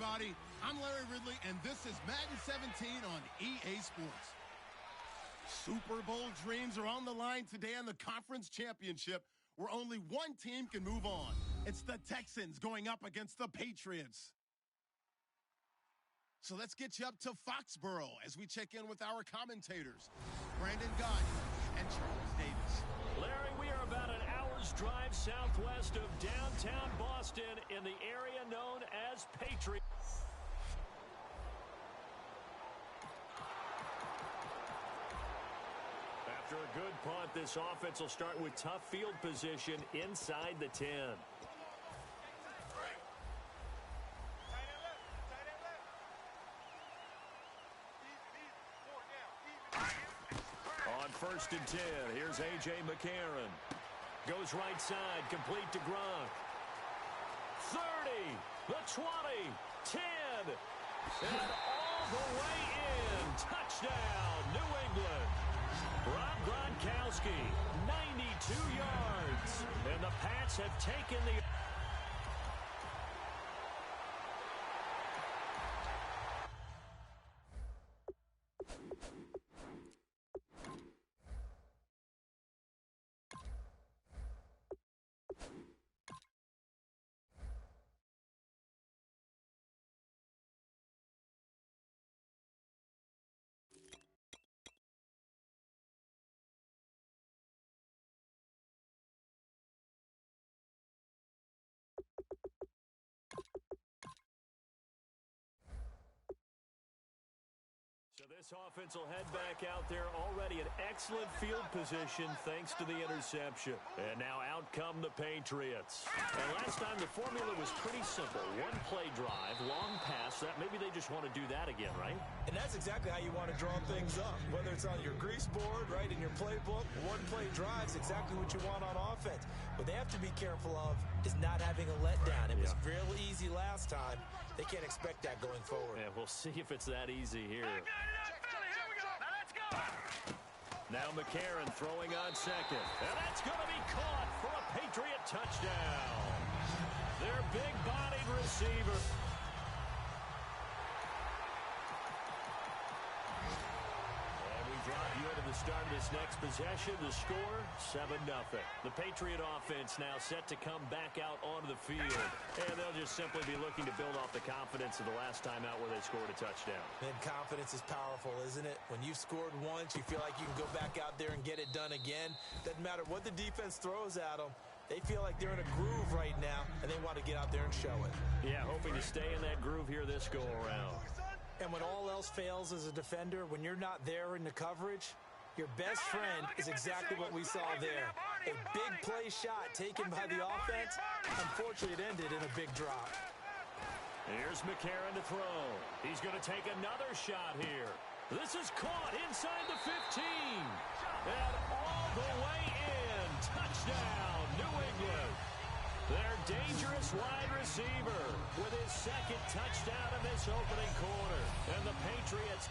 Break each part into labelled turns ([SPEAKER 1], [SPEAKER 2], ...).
[SPEAKER 1] everybody. I'm Larry Ridley, and this is Madden 17 on EA Sports. Super Bowl dreams are on the line today on the conference championship, where only one team can move on. It's the Texans going up against the Patriots. So let's get you up to Foxborough as we check in with our commentators, Brandon Gagne and Charles Davis.
[SPEAKER 2] Larry, we are about an hour's drive southwest of downtown Boston in the area known as Patriot. After a good punt, this offense will start with tough field position inside the 10. On 1st and 10, here's A.J. McCarron. Goes right side, complete to Gronk. 30, the 20, 10, and all the way in. Touchdown, New England. Rob Gronkowski, 92 yards. And the Pats have taken the... So this offense will head back out there, already in excellent field position thanks to the interception. And now out come the Patriots. And last time the formula was pretty simple. One play drive, long pass. That maybe they just want to do that again, right?
[SPEAKER 3] And that's exactly how you want to draw things up. Whether it's on your grease board, right, in your playbook, one play drive is exactly what you want on offense. What they have to be careful of is not having a letdown. It was real easy last time. They can't expect that going forward.
[SPEAKER 2] Yeah, we'll see if it's that easy here. Now McCarron throwing on second. And that's going to be caught for a Patriot touchdown. Their big-bodied receiver. And we drop you into the start of this next possession. The score, 7-0. The Patriot offense now set to come back out onto the field. And they'll just simply be looking to build off the confidence of the last time out where they scored a touchdown.
[SPEAKER 3] And confidence is powerful, isn't it? When you've scored once, you feel like you can go back out there and get it done again. Doesn't matter what the defense throws at them. They feel like they're in a groove right now, and they want to get out there and show it.
[SPEAKER 2] Yeah, hoping to stay in that groove here this go-around.
[SPEAKER 3] And when all else fails as a defender, when you're not there in the coverage, your best friend is exactly what we saw there. A big play shot taken by the offense. Unfortunately, it ended in a big drop.
[SPEAKER 2] Here's McCarron to throw. He's going to take another shot here. This is caught inside the 15. And all the way in. Touchdown, New England. Their dangerous wide receiver with his second touchdown in this opening quarter. And the Patriots...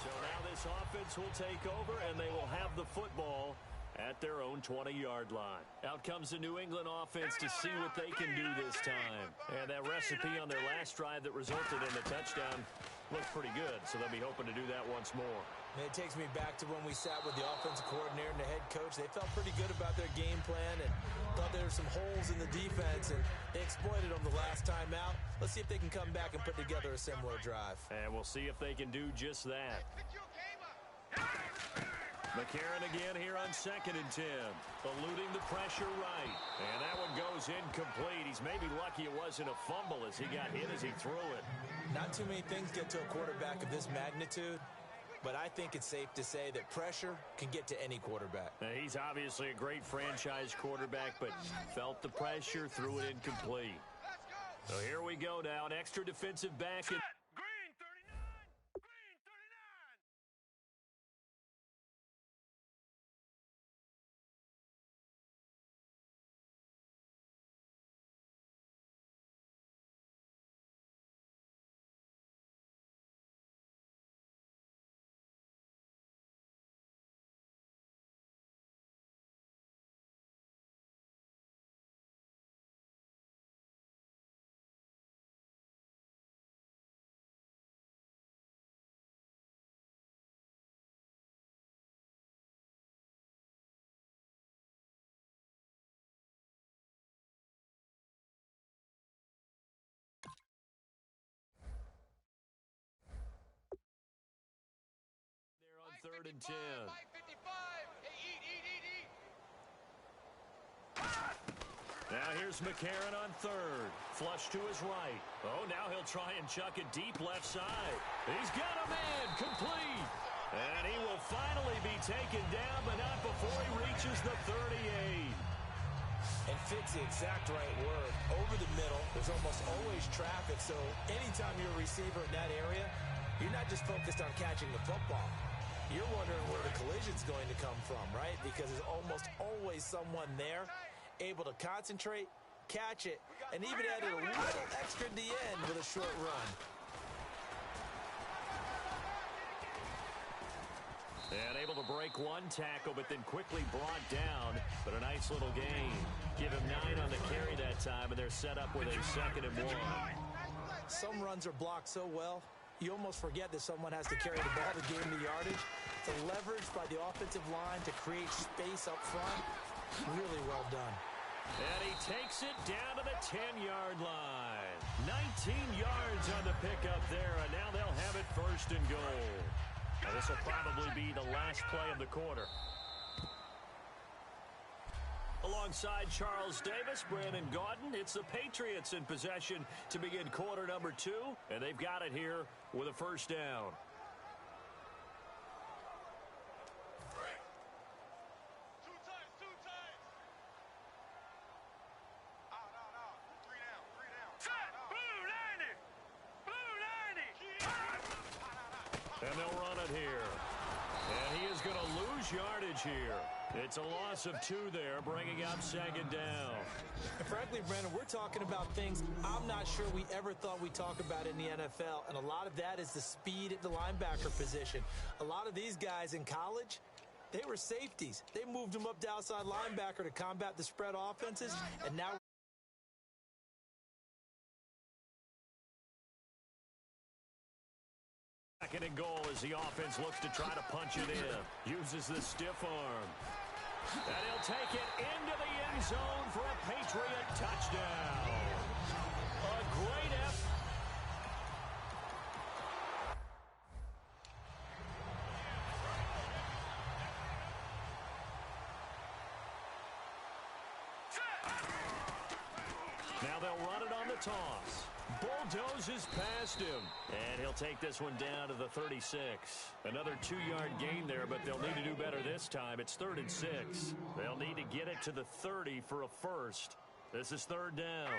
[SPEAKER 2] So now this offense will take over, and they will have the football at their own 20-yard line. Out comes the New England offense to see what they can do this time. And that recipe on their last drive that resulted in a touchdown looked pretty good, so they'll be hoping to do that once more.
[SPEAKER 3] And it takes me back to when we sat with the offensive coordinator and the head coach. They felt pretty good about their game plan and thought there were some holes in the defense, and they exploited them the last time out. Let's see if they can come back and put together a similar drive.
[SPEAKER 2] And we'll see if they can do just that. McCarron again here on 2nd and 10. Eluding the pressure right. And that one goes incomplete. He's maybe lucky it wasn't a fumble as he got hit as he threw it.
[SPEAKER 3] Not too many things get to a quarterback of this magnitude, but I think it's safe to say that pressure can get to any quarterback.
[SPEAKER 2] Now, he's obviously a great franchise quarterback, but felt the pressure, threw it incomplete. So here we go now. An extra defensive back. 3rd and 10. Now here's McCarron on 3rd. Flush to his right. Oh, now he'll try and chuck it deep left side. He's got a man. Complete. And he will finally be taken down, but not before he reaches the 38.
[SPEAKER 3] And fits the exact right word. Over the middle, there's almost always traffic, so anytime you're a receiver in that area, you're not just focused on catching the football. You're wondering where the collision's going to come from, right? Because there's almost always someone there able to concentrate, catch it, and even added a little extra at the end with a short run.
[SPEAKER 2] And able to break one tackle, but then quickly brought down. But a nice little gain. Give him 9 on the carry that time, and they're set up with a 2nd and 1.
[SPEAKER 3] Some runs are blocked so well, you almost forget that someone has to carry the ball to gain the yardage. The leverage by the offensive line to create space up front, really well done.
[SPEAKER 2] And he takes it down to the 10-yard line. 19 yards on the pickup there, and now they'll have it 1st and goal. Now this will probably be the last play of the quarter. Alongside Charles Davis, Brandon Gaudin, it's the Patriots in possession to begin quarter number 2, and they've got it here with a 1st down. And they'll run it here. And he is going to lose yardage here. It's a loss of 2 there, bringing up 2nd down.
[SPEAKER 3] And frankly, Brandon, we're talking about things I'm not sure we ever thought we'd talk about in the NFL. And a lot of that is the speed at the linebacker position. A lot of these guys in college, they were safeties. They moved them up to outside linebacker to combat the spread offenses. And now...
[SPEAKER 2] Second and goal as the offense looks to try to punch it in. Uses the stiff arm. And he'll take it into the end zone for a Patriot touchdown. A great effort. Now they'll run it on the toss. Bulldozes past him. And he'll take this one down to the 36. Another 2-yard gain there, but they'll need to do better this time. It's 3rd and 6. They'll need to get it to the 30 for a 1st. This is 3rd down.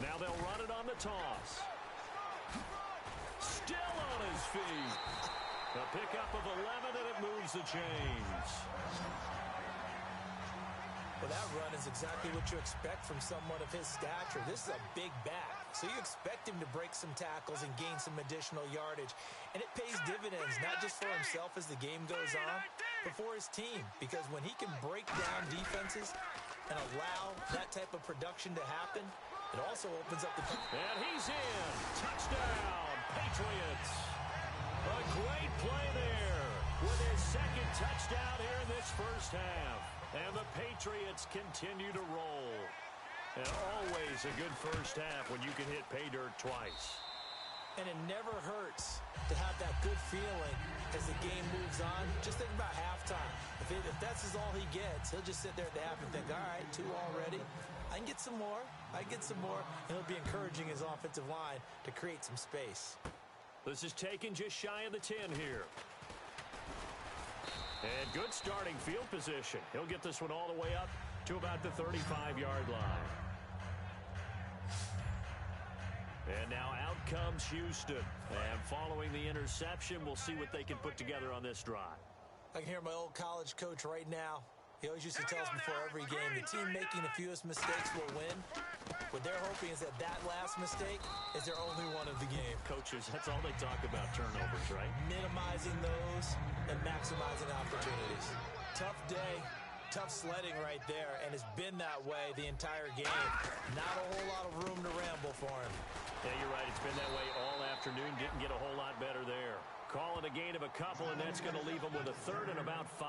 [SPEAKER 2] Now they'll run it on the toss. Still on his feet. A pickup of 11, and it moves the chains.
[SPEAKER 3] Well, that run is exactly what you expect from someone of his stature. This is a big back, so you expect him to break some tackles and gain some additional yardage. And it pays dividends, not just for himself as the game goes on, but for his team. Because when he can break down defenses and allow that type of production to happen, it also opens up the...
[SPEAKER 2] And he's in. Touchdown, Patriots. A great play there with his 2nd touchdown here in this 1st half. And the Patriots continue to roll. And always a good 1st half when you can hit pay dirt twice.
[SPEAKER 3] And it never hurts to have that good feeling as the game moves on. Just think about halftime. If that's all he gets, he'll just sit there at the half and think, all right, 2 already. I can get some more. I can get some more. And he'll be encouraging his offensive line to create some space.
[SPEAKER 2] This is taken just shy of the 10 here. And good starting field position. He'll get this one all the way up to about the 35-yard line. And now out comes Houston. And following the interception, we'll see what they can put together on this drive.
[SPEAKER 3] I can hear my old college coach right now. He always used to tell us before every game, the team making the fewest mistakes will win. What they're hoping is that last mistake is their only one of the game.
[SPEAKER 2] Coaches, that's all they talk about, turnovers, right?
[SPEAKER 3] Minimizing those and maximizing opportunities. Tough day, tough sledding right there, and it's been that way the entire game. Not a whole lot of room to ramble for him.
[SPEAKER 2] Yeah, you're right. It's been that way all afternoon. Didn't get a whole lot better there. Call it a gain of a couple, and that's going to leave them with a third and about 5.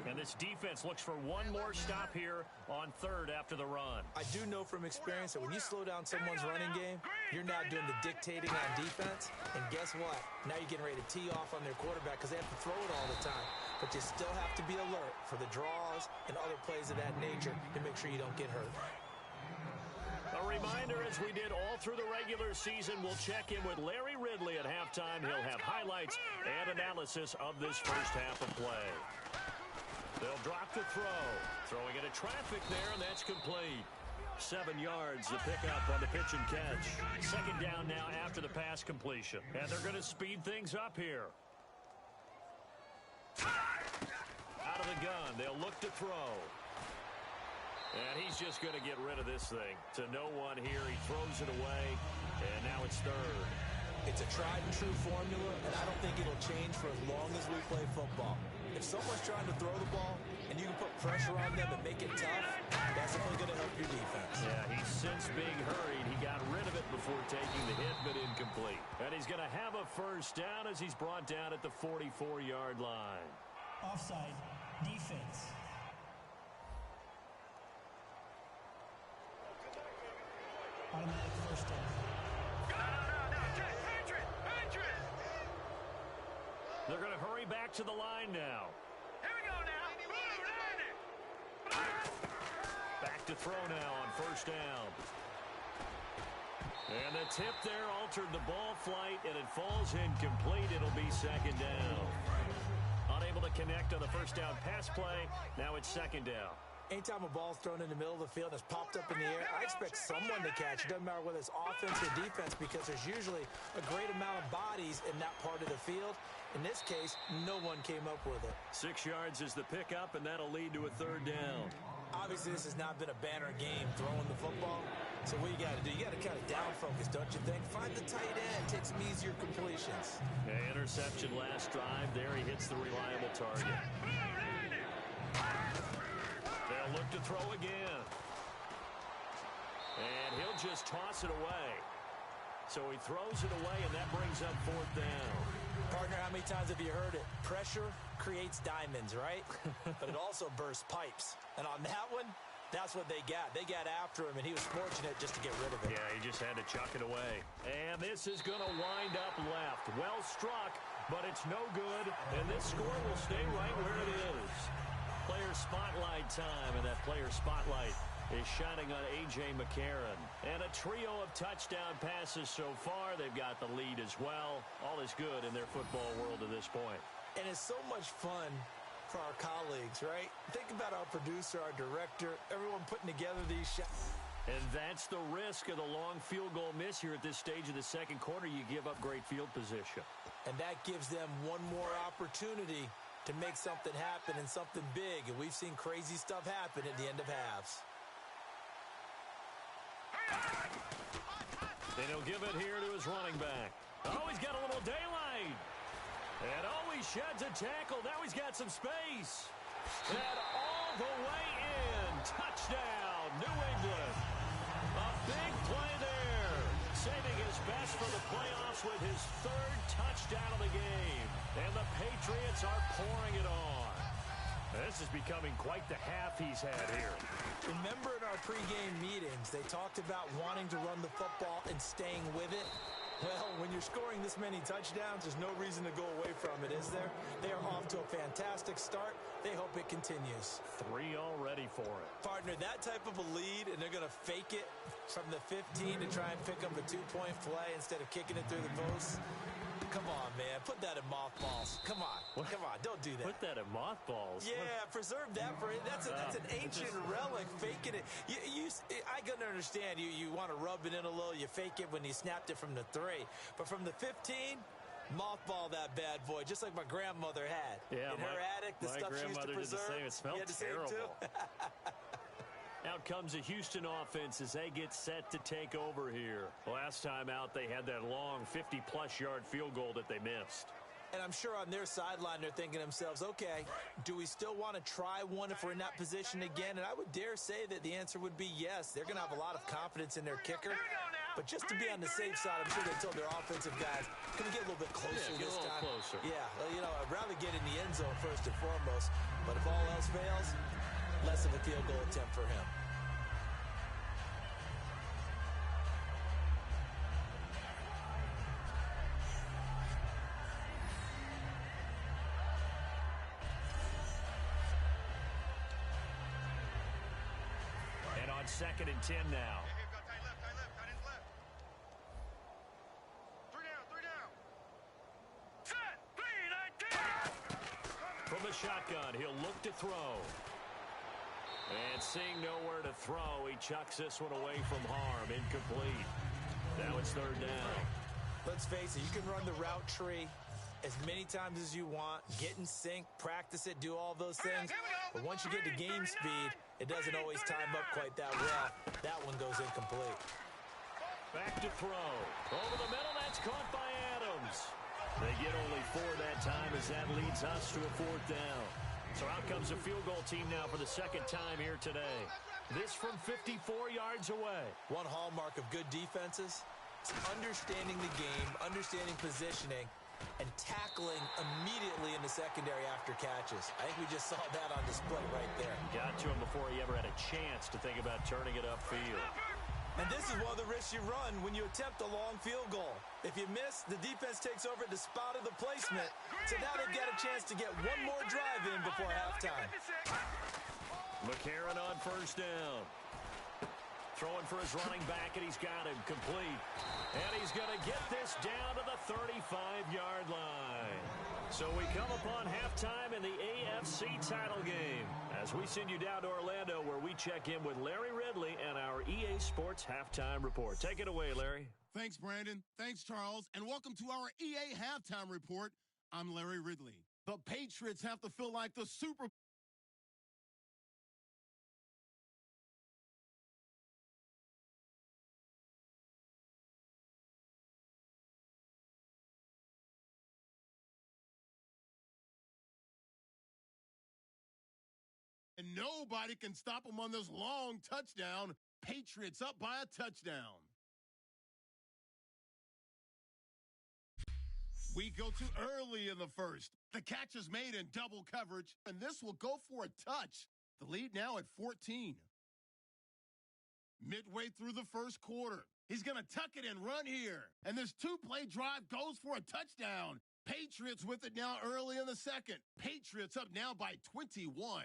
[SPEAKER 2] And this defense looks for one more stop here on third after the run.
[SPEAKER 3] I do know from experience that when you slow down someone's running game, you're now doing the dictating on defense. And guess what? Now you're getting ready to tee off on their quarterback because they have to throw it all the time. But you still have to be alert for the draws and other plays of that nature to make sure you don't get hurt.
[SPEAKER 2] A reminder, as we did all through the regular season, we'll check in with Larry Ridley at halftime. He'll have highlights and analysis of this first half of play. They'll drop the throw. Throwing into traffic there, and that's complete. 7 yards to pick up on the pitch and catch. Second down now after the pass completion. And they're going to speed things up here. Out of the gun, they'll look to throw. And he's just going to get rid of this thing. To no one here. He throws it away, and now it's third.
[SPEAKER 3] It's a tried-and-true formula, and I don't think it'll change for as long as we play football. If someone's trying to throw the ball, and you can put pressure on them and make it tough, that's only going to help your defense.
[SPEAKER 2] Yeah, he's since being hurried. He got rid of it before taking the hit, but incomplete. And he's going to have a first down as he's brought down at the 44-yard line.
[SPEAKER 4] Offside, defense. Automatic first down.
[SPEAKER 2] They're going to hurry back to the line now.
[SPEAKER 5] Here we go now.
[SPEAKER 2] Back to throw now on first down. And the tip there altered the ball flight, and it falls incomplete. It'll be second down. Unable to connect on the first down pass play. Now it's second down.
[SPEAKER 3] Anytime a ball's thrown in the middle of the field and it's popped up in the air, I expect someone to catch. It doesn't matter whether it's offense or defense because there's usually a great amount of bodies in that part of the field. In this case, no one came up with it.
[SPEAKER 2] 6 yards is the pickup, and that'll lead to a third down.
[SPEAKER 3] Obviously, this has not been a banner game throwing the football. So what you got to do, you got to kind of down focus, don't you think? Find the tight end, take some easier completions.
[SPEAKER 2] Yeah, interception last drive. There he hits the reliable target. They'll look to throw again. And he'll just toss it away. So he throws it away, and that brings up fourth down.
[SPEAKER 3] Partner, how many times have you heard it? Pressure creates diamonds, right? But it also bursts pipes. And on that one, that's what they got. They got after him, and he was fortunate just to get rid of it.
[SPEAKER 2] Yeah, he just had to chuck it away. And this is going to wind up left. Well struck, but it's no good. And this score will stay right where it is. Player spotlight time, and that player spotlight is shining on A.J. McCarron. And a trio of touchdown passes so far. They've got the lead as well. All is good in their football world at this point.
[SPEAKER 3] And it's so much fun for our colleagues, right? Think about our producer, our director, everyone putting together these shots.
[SPEAKER 2] And that's the risk of the long field goal miss here at this stage of the second quarter. You give up great field position.
[SPEAKER 3] And that gives them one more opportunity to make something happen and something big. And we've seen crazy stuff happen at the end of halves.
[SPEAKER 2] And he'll give it here to his running back. Oh, he's got a little daylight. And oh, he sheds a tackle. Now he's got some space. And all the way in. Touchdown, New England. A big play there. Saving his best for the playoffs with his third touchdown of the game. And the Patriots are pouring it on. This is becoming quite the half he's had here.
[SPEAKER 3] Remember in our pregame meetings, they talked about wanting to run the football and staying with it. Well, when you're scoring this many touchdowns, there's no reason to go away from it, is there? They are off to a fantastic start. They hope it continues.
[SPEAKER 2] 3 already for it.
[SPEAKER 3] Partner, that type of a lead, and they're going to fake it from the 15 to try and pick up a two-point play instead of kicking it through the post. Come on, man. Put that in mothballs. Come on.
[SPEAKER 2] What?
[SPEAKER 3] Come on. Don't do that.
[SPEAKER 2] Put that in mothballs.
[SPEAKER 3] Yeah, preserve that for it. That's an ancient relic. Faking it. I can understand. You want to rub it in a little. You fake it when you snapped it from the 3. But from the 15, mothball that bad boy, just like my grandmother had.
[SPEAKER 2] Yeah,
[SPEAKER 3] in her attic, the stuff she used to preserve.
[SPEAKER 2] It smelled terrible. Out comes the Houston offense as they get set to take over here. Last time out, they had that long 50-plus yard field goal that they missed.
[SPEAKER 3] And I'm sure on their sideline, they're thinking to themselves, okay, do we still want to try one if we're in that position again? And I would dare say that the answer would be yes. They're going to have a lot of confidence in their kicker. But just to be on the safe side, I'm sure they told their offensive guys, can we get a little bit closer this time?
[SPEAKER 2] Closer.
[SPEAKER 3] Yeah, well, you know, I'd rather get in the end zone first and foremost. But if all else fails, less of a field goal attempt for him.
[SPEAKER 2] And on 2nd and 10 now. From the shotgun, he'll look to throw. And seeing nowhere to throw, he chucks this one away from harm. Incomplete. Now it's 3rd down.
[SPEAKER 3] Let's face it, you can run the route tree as many times as you want, get in sync, practice it, do all those things. But once you get to game speed, it doesn't always time up quite that well. That one goes incomplete.
[SPEAKER 2] Back to throw. Over the middle, that's caught by Adams. They get only 4 that time as that leads us to a 4th down. So out comes a field goal team now for the 2nd time here today. This from 54 yards away.
[SPEAKER 3] One hallmark of good defenses is understanding the game, understanding positioning, and tackling immediately in the secondary after catches. I think we just saw that on display right there.
[SPEAKER 2] Got to him before he ever had a chance to think about turning it upfield.
[SPEAKER 3] And this is one of the risks you run when you attempt a long field goal. If you miss, the defense takes over the spot of the placement. So now they've got a chance to get one more drive in before halftime.
[SPEAKER 2] McCarron on 1st down. Throwing for his running back, and he's got him complete. And he's going to get this down to the 35-yard line. So we come upon halftime in the AFC title game as we send you down to Orlando, where we check in with Larry Ridley and our EA Sports Halftime Report. Take it away, Larry.
[SPEAKER 1] Thanks, Brandon. Thanks, Charles. And welcome to our EA Halftime Report. I'm Larry Ridley. The Patriots have to feel like the Super Bowl. And nobody can stop them on this long touchdown. Patriots up by a touchdown. We go to early in the first. The catch is made in double coverage, and this will go for a touch. The lead now at 14. Midway through the first quarter, he's going to tuck it and run here. And this 2-play drive goes for a touchdown. Patriots with it now early in the second. Patriots up now by 21.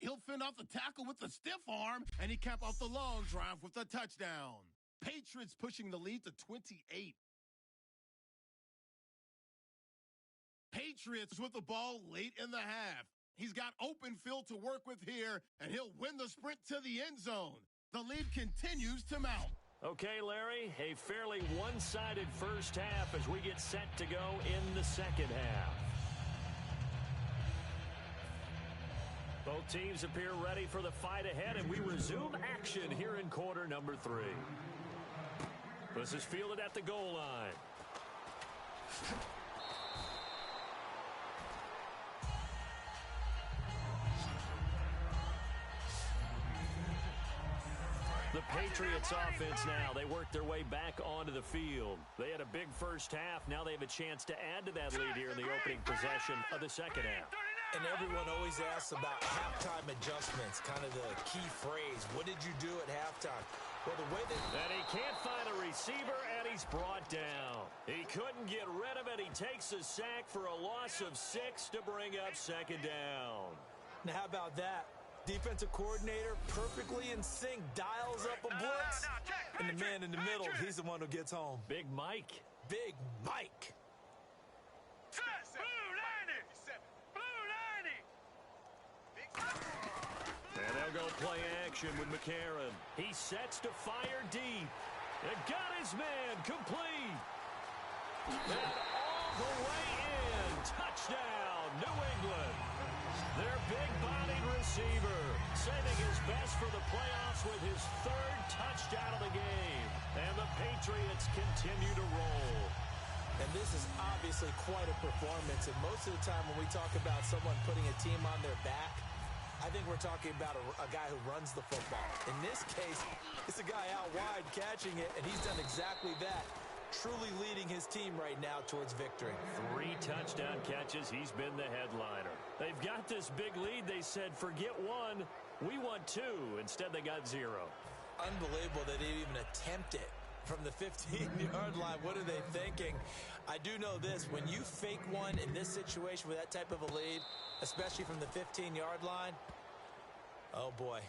[SPEAKER 1] He'll fend off the tackle with the stiff arm, and he cap off the long drive with a touchdown. Patriots pushing the lead to 28. Patriots with the ball late in the half. He's got open field to work with here, and he'll win the sprint to the end zone. The lead continues to mount.
[SPEAKER 2] Okay, Larry, a fairly one-sided first half as we get set to go in the second half. Both teams appear ready for the fight ahead, and we resume action here in quarter number 3. This is fielded at the goal line. The Patriots offense now, they work their way back onto the field. They had a big first half. Now they have a chance to add to that lead here in the opening possession of the second half.
[SPEAKER 3] And everyone always asks about halftime adjustments, kind of the key phrase. What did you do at halftime? Well, the way that...
[SPEAKER 2] And he can't find a receiver, and he's brought down. He couldn't get rid of it. He takes a sack for a loss of 6 to bring up second down.
[SPEAKER 3] Now, how about that? Defensive coordinator perfectly in sync, dials up a blitz. And the man in the middle, he's the one who gets home.
[SPEAKER 2] Big Mike.
[SPEAKER 3] Big Mike.
[SPEAKER 2] And they'll go play action with McCarron. He sets to fire deep. And got his man complete. And all the way in. Touchdown, New England. Their big-bodied receiver saving his best for the playoffs with his 3rd touchdown of the game. And the Patriots continue to roll.
[SPEAKER 3] And this is obviously quite a performance. And most of the time when we talk about someone putting a team on their back, I think we're talking about a guy who runs the football. In this case, it's a guy out wide catching it, and he's done exactly that. Truly leading his team right now towards victory.
[SPEAKER 2] 3 touchdown catches. He's been the headliner. They've got this big lead. They said, forget 1. We want 2. Instead, they got 0.
[SPEAKER 3] Unbelievable that they even attempt it from the 15-yard line. What are they thinking? I do know this. When you fake one in this situation with that type of a lead, especially from the 15-yard line, oh, boy.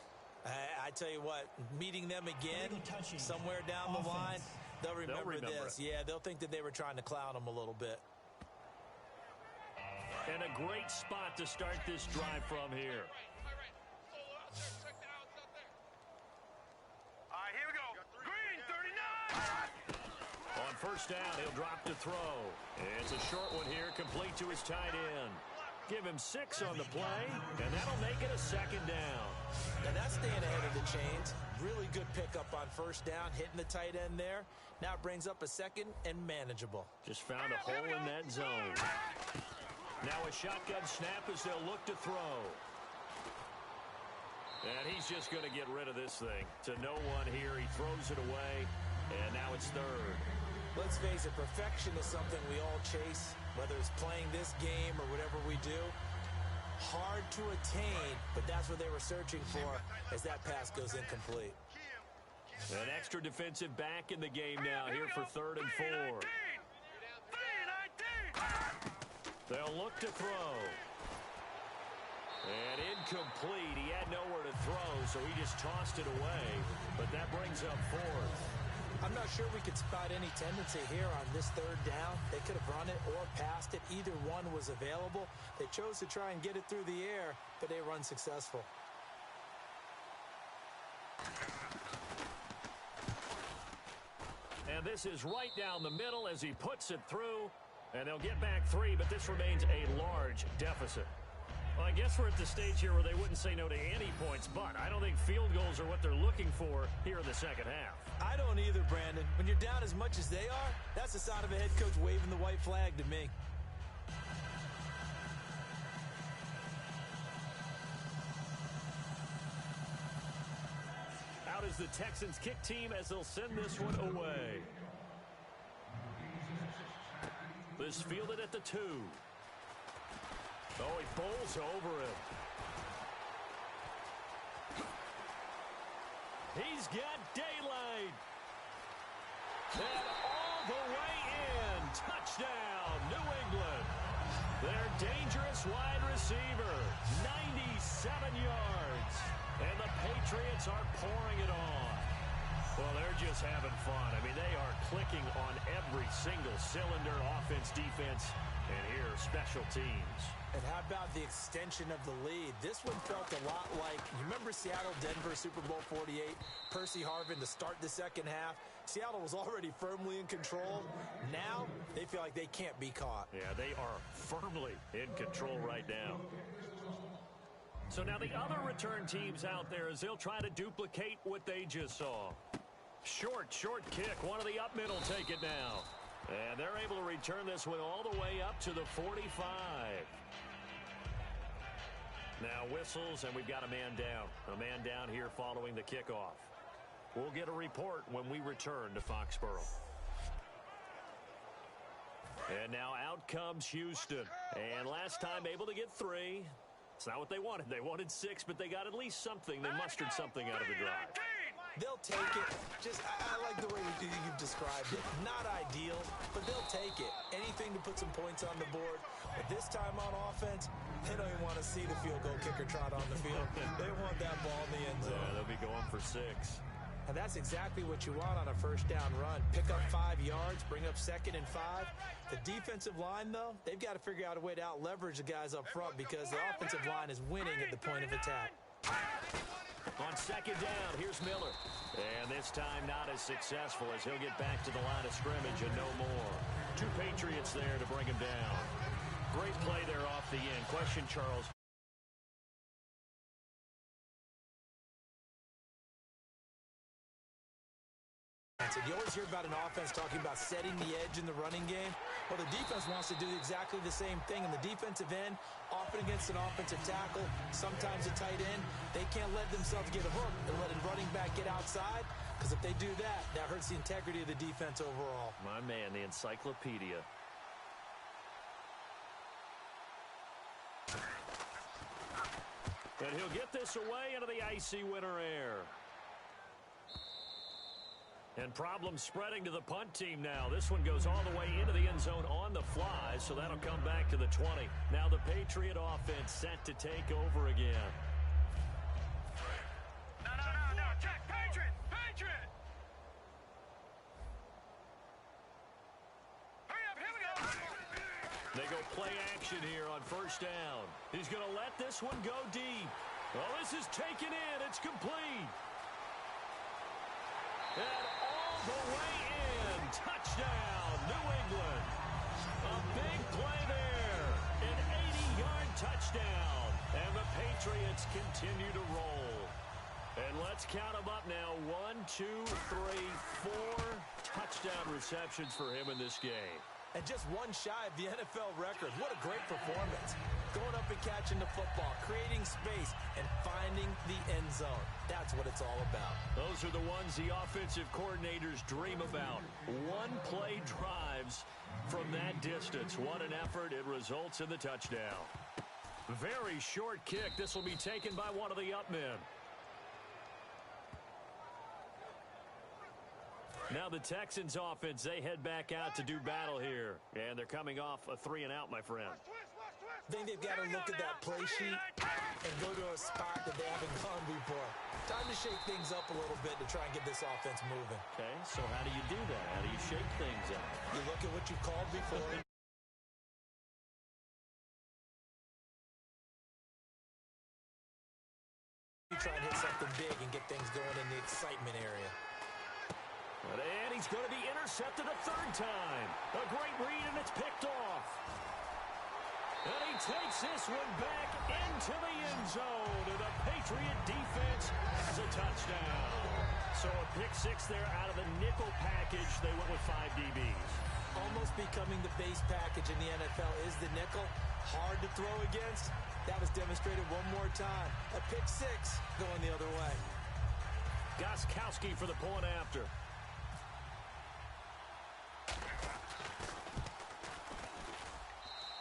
[SPEAKER 3] I tell you what, meeting them again somewhere down the line, they'll remember this. Yeah, they'll think that they were trying to clown them a little bit.
[SPEAKER 2] And a great spot to start this drive from here.
[SPEAKER 5] Here we go. Green, 39.
[SPEAKER 2] On first down, he'll drop to throw. It's a short one here, complete to his tight end. Give him 6 on the play, and that'll make it a second down.
[SPEAKER 3] Now that's staying ahead of the chains. Really good pickup on first down, hitting the tight end there. Now it brings up a second and manageable.
[SPEAKER 2] Just found a hole in that zone. Now a shotgun snap as they'll look to throw. And he's just going to get rid of this thing. To no one here. He throws it away, and now it's third.
[SPEAKER 3] Let's face it, perfection is something we all chase, whether it's playing this game or whatever we do. Hard to attain, but that's what they were searching for as that pass goes incomplete.
[SPEAKER 2] An extra defensive back in the game now here for 3rd and 4. They'll look to throw. And incomplete. He had nowhere to throw, so he just tossed it away. But that brings up 4th.
[SPEAKER 3] I'm not sure we could spot any tendency here on this 3rd down. They could have run it or passed it. Either one was available. They chose to try and get it through the air, but they were unsuccessful.
[SPEAKER 2] And this is right down the middle as he puts it through. And they'll get back 3, but this remains a large deficit. Well, I guess we're at the stage here where they wouldn't say no to any points, but I don't think field goals are what they're looking for here in the second half.
[SPEAKER 3] I don't either, Brandon. When you're down as much as they are, that's the sign of a head coach waving the white flag to me.
[SPEAKER 2] Out is the Texans kick team as they'll send this one away. This fielded at the 2. Oh, he bowls over it. He's got daylight. And all the way in. Touchdown, New England. Their dangerous wide receiver, 97 yards. And the Patriots are pouring it on. Well, they're just having fun. I mean, they are clicking on every single cylinder, offense, defense, and here, special teams.
[SPEAKER 3] And how about the extension of the lead? This one felt a lot like, you remember Seattle-Denver Super Bowl 48? Percy Harvin to start the second half. Seattle was already firmly in control. Now, they feel like they can't be caught.
[SPEAKER 2] Yeah, they are firmly in control right now. So now the other return teams out there as they'll try to duplicate what they just saw. Short kick. One of the up middle take it now. And they're able to return this one all the way up to the 45. Now whistles, and we've got a man down. A man down here following the kickoff. We'll get a report when we return to Foxborough. And now out comes Houston. And last time able to get 3. It's not what they wanted. They wanted 6, but they got at least something. They mustered something out of the drive.
[SPEAKER 3] They'll take it. I like the way you've described it. Not ideal, but they'll take it. Anything to put some points on the board. But this time on offense, they don't even want to see the field goal kicker trot on the field. They want that ball in the end zone.
[SPEAKER 2] Yeah, they'll be going for 6.
[SPEAKER 3] And that's exactly what you want on a first down run. Pick up 5 yards, bring up 2nd and 5. The defensive line, though, they've got to figure out a way to out-leverage the guys up front because the offensive line is winning at the point of attack.
[SPEAKER 2] On second down, here's Miller. And this time not as successful as he'll get back to the line of scrimmage and no more. 2 Patriots there to bring him down. Great play there off the end. Question, Charles.
[SPEAKER 3] And you always hear about an offense talking about setting the edge in the running game. Well, the defense wants to do exactly the same thing. In the defensive end, often against an offensive tackle, sometimes a tight end, they can't let themselves get hooked and let a running back get outside, because if they do that, that hurts the integrity of the defense overall.
[SPEAKER 2] My man, the encyclopedia. And he'll get this away into the icy winter air. And problems spreading to the punt team now. This one goes all the way into the end zone on the fly, so that'll come back to the 20. Now the Patriot offense set to take over again.
[SPEAKER 5] No. Check. Patriot. Hurry up. Here we go.
[SPEAKER 2] They go play action here on first down. He's going to let this one go deep. Well, this is taken in. It's complete. And all the way in. Touchdown, New England. A big play there. An 80-yard touchdown. And the Patriots continue to roll. And let's count them up now. 1, 2, 3, 4 touchdown receptions for him in this game.
[SPEAKER 3] And just one shy of the NFL record. What a great performance. Going up and catching the football, creating space, and finding the end zone. That's what it's all about.
[SPEAKER 2] Those are the ones the offensive coordinators dream about. One-play drives from that distance. What an effort. It results in the touchdown. Very short kick. This will be taken by one of the up men. Now the Texans offense, they head back out to do battle here. And they're coming off a 3-and-out, my friend.
[SPEAKER 3] I think they've got to look at that play sheet and go to a spot that they haven't gone before. Time to shake things up a little bit to try and get this offense moving.
[SPEAKER 2] Okay, so how do you do that? How do you shake things up?
[SPEAKER 3] You look at what you called before. You try and hit something big and get things going in the excitement area.
[SPEAKER 2] And he's going to be intercepted a third time. A great read, and it's picked off. And he takes this one back into the end zone. And the Patriot defense has a touchdown. So a pick six there out of the nickel package. They went with 5 DBs.
[SPEAKER 3] Almost becoming the base package in the NFL is the nickel. Hard to throw against. That was demonstrated one more time. A pick six going the other way.
[SPEAKER 2] Gostkowski for the point after.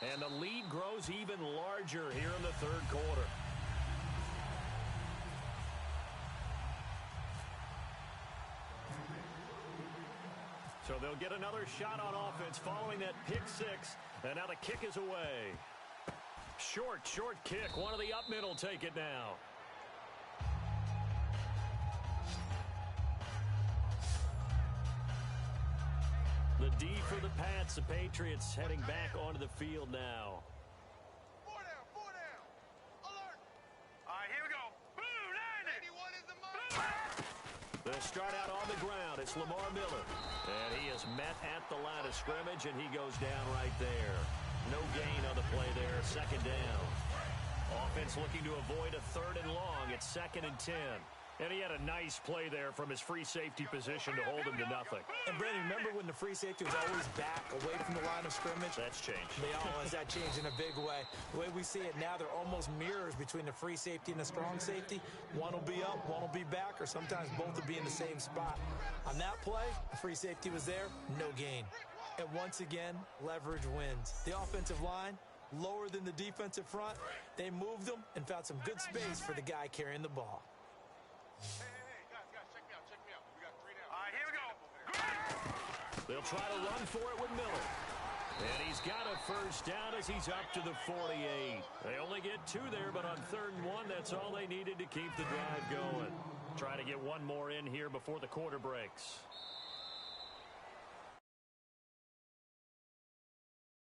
[SPEAKER 2] And the lead grows even larger here in the third quarter. So they'll get another shot on offense following that pick six. And now the kick is away. Short kick. One of the up men will take it now. The D for the Pats. The Patriots heading back onto the field now.
[SPEAKER 5] 4 down. Alert. All right, here we go. Blue 90. 81 is the mark.
[SPEAKER 2] They start out on the ground. It's Lamar Miller. And he is met at the line of scrimmage, and he goes down right there. No gain on the play there. Second down. Offense looking to avoid a 3rd and long. It's 2nd and 10. And he had a nice play there from his free safety position to hold him to nothing.
[SPEAKER 3] And, Brandon, remember when the free safety was always back away from the line of scrimmage?
[SPEAKER 2] That's changed.
[SPEAKER 3] That changed in a big way. The way we see it now, they're almost mirrors between the free safety and the strong safety. One will be up, one will be back, or sometimes both will be in the same spot. On that play, the free safety was there, no gain. And once again, leverage wins. The offensive line, lower than the defensive front. They moved them and found some good space for the guy carrying the ball.
[SPEAKER 5] Hey, guys, check me out. We got 3 down. All right, here we go.
[SPEAKER 2] They'll try to run for it with Miller. And he's got a first down as he's up to the 48. They only get 2 there, but on 3rd and 1, that's all they needed to keep the drive going. Try to get one more in here before the quarter breaks.